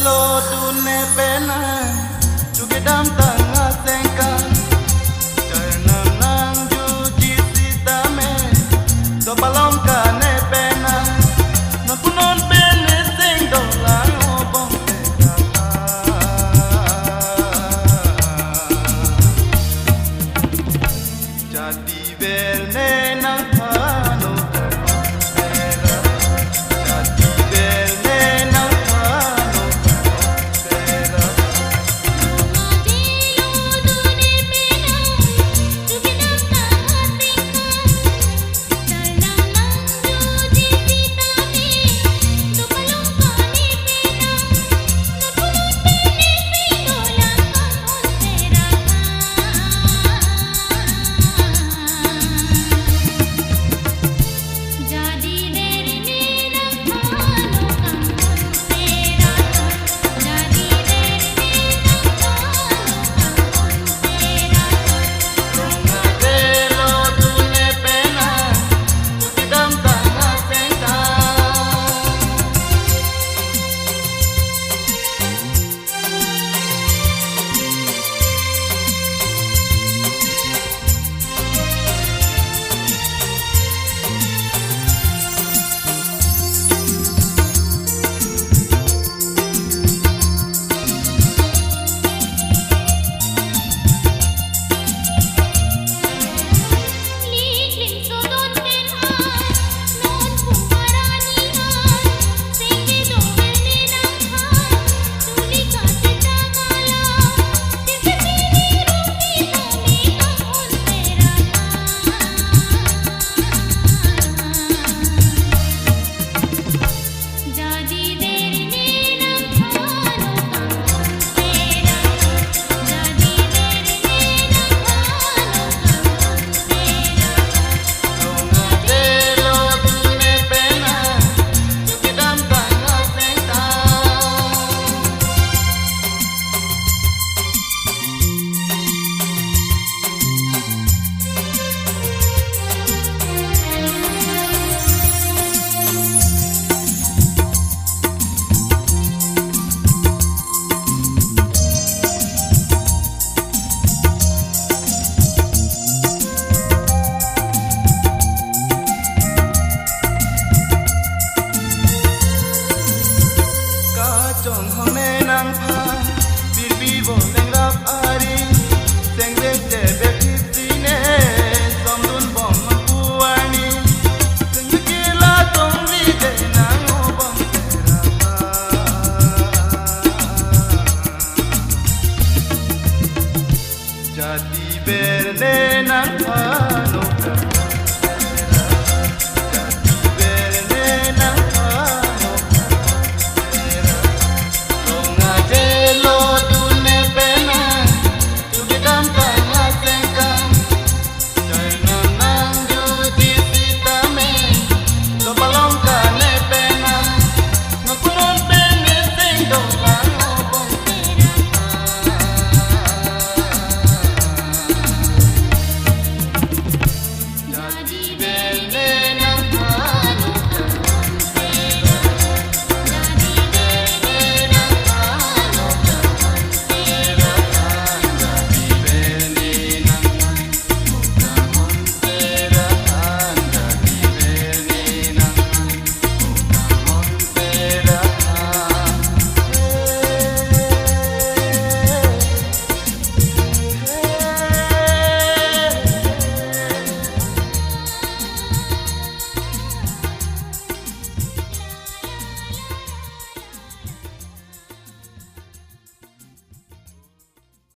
lo dune pena juga dam tengah sengka karena nang juji sita me so palong kane pena na punon pene sing dolang obong jadi berne nang pano Chong hone nang pha bir bi bo leng rap ari seng de je be khitine som dun bom man puani seng ke la tong ri de nang o bom jadi berne nang pha